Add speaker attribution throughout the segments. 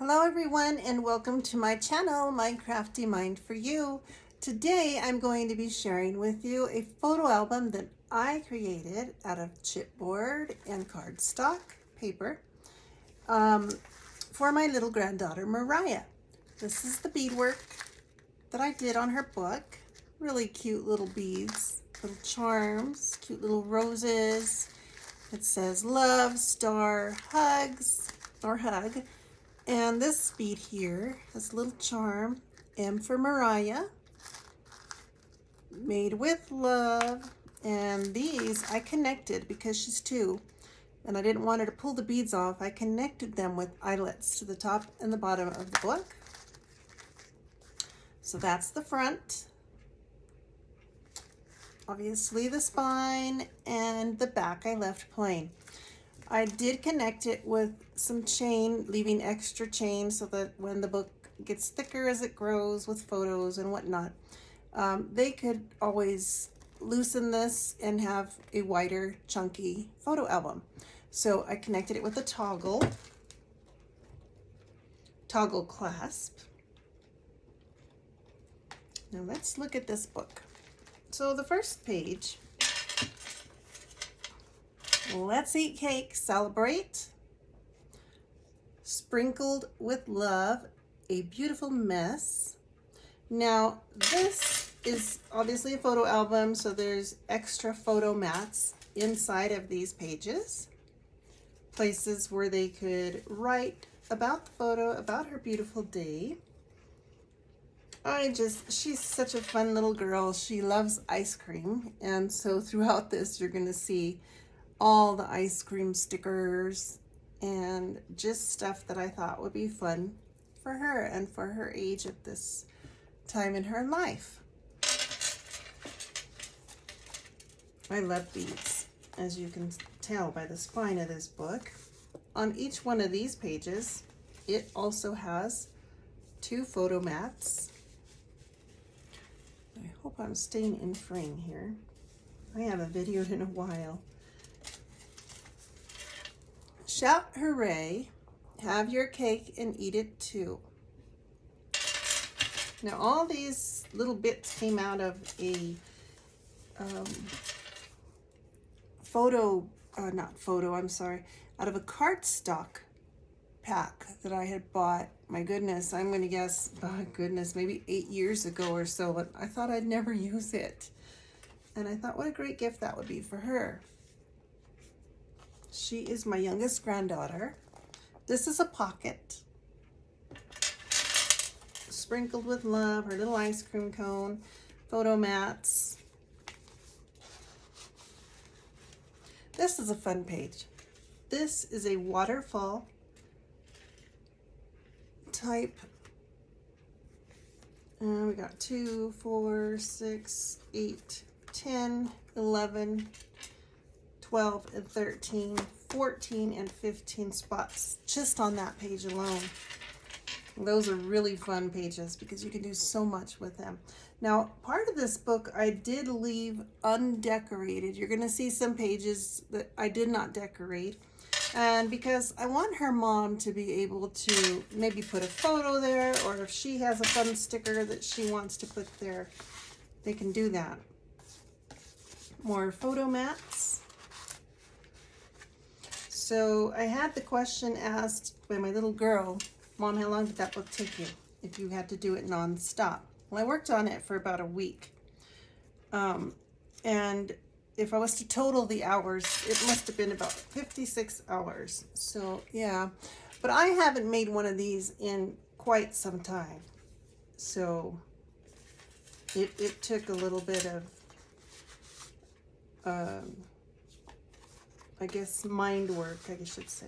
Speaker 1: Hello everyone and welcome to my channel, My Crafty Mind for You. Today I'm going to be sharing with you a photo album that I created out of chipboard and cardstock paper for my little granddaughter Mariah. This is the beadwork that I did on her book. Really cute little beads, little charms, cute little roses. It says love, star, hugs, or hug. And this bead here has a little charm, M for Mariah, made with love. And these I connected because she's 2 and I didn't want her to pull the beads off. I connected them with eyelets to the top and the bottom of the book. So that's the front. Obviously the spine, and the back I left plain. I did connect it with some chain, leaving extra chain so that when the book gets thicker as it grows with photos and whatnot, they could always loosen this and have a wider, chunky photo album. So I connected it with a toggle clasp. Now let's look at this book. So the first page, let's eat cake, celebrate, sprinkled with love, a beautiful mess. Now this is obviously a photo album, so there's extra photo mats inside of these pages, places where they could write about the photo, about her beautiful day. She's such a fun little girl. She loves ice cream, and so throughout this you're going to see all the ice cream stickers and just stuff that I thought would be fun for her and for her age at this time in her life. I love beads, as you can tell by the spine of this book. On each one of these pages, it also has 2 photo mats. I hope I'm staying in frame here. I haven't videoed in a while. Shout hooray, have your cake and eat it too. Now all these little bits came out of a out of a cardstock pack that I had bought. My goodness, I'm gonna guess, oh goodness, maybe 8 years ago or so, but I thought I'd never use it. And I thought what a great gift that would be for her. She is my youngest granddaughter. This is a pocket, sprinkled with love, her little ice cream cone, photo mats. This is a fun page. This is a waterfall type. And we got 2, 4, 6, 8, 10, 11, 12, and 13, 14, and 15 spots just on that page alone. Those are really fun pages because you can do so much with them. Now, part of this book I did leave undecorated. You're going to see some pages that I did not decorate. And because I want her mom to be able to maybe put a photo there, or if she has a fun sticker that she wants to put there, they can do that. More photo mats. So I had the question asked by my little girl, Mom, how long did that book take you if you had to do it non-stop? Well, I worked on it for about a week. And if I was to total the hours, it must have been about 56 hours. So yeah, but I haven't made one of these in quite some time. So it took a little bit of, I guess, mind work, I should say.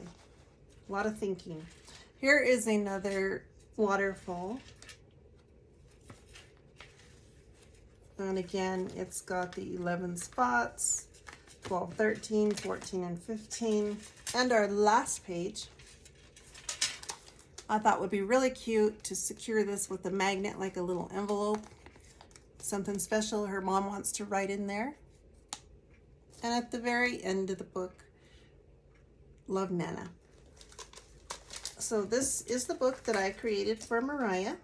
Speaker 1: A lot of thinking. Here is another waterfall. And again, it's got the 11 spots, 12, 13, 14, and 15. And our last page, I thought would be really cute to secure this with a magnet, like a little envelope. Something special her mom wants to write in there. And at the very end of the book, love, Nana. So this is the book that I created for Mariah.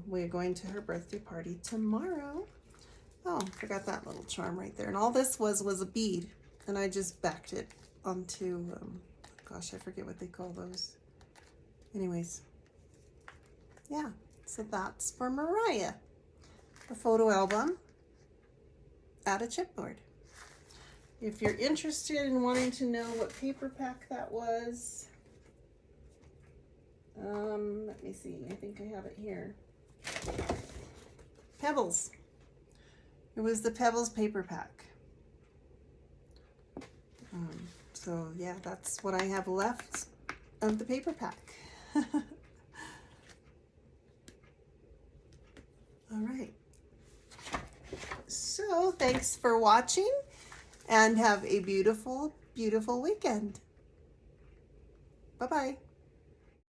Speaker 1: We're going to her birthday party tomorrow. Oh, forgot that little charm right there. And all this was a bead, and I just backed it onto, gosh, I forget what they call those. Anyways, yeah, so that's for Mariah. A photo album at a chipboard. If you're interested in wanting to know what paper pack that was, let me see, I think I have it here. Pebbles. It was the Pebbles paper pack. So yeah, that's what I have left of the paper pack. All right. So thanks for watching and have a beautiful, beautiful weekend. Bye-bye.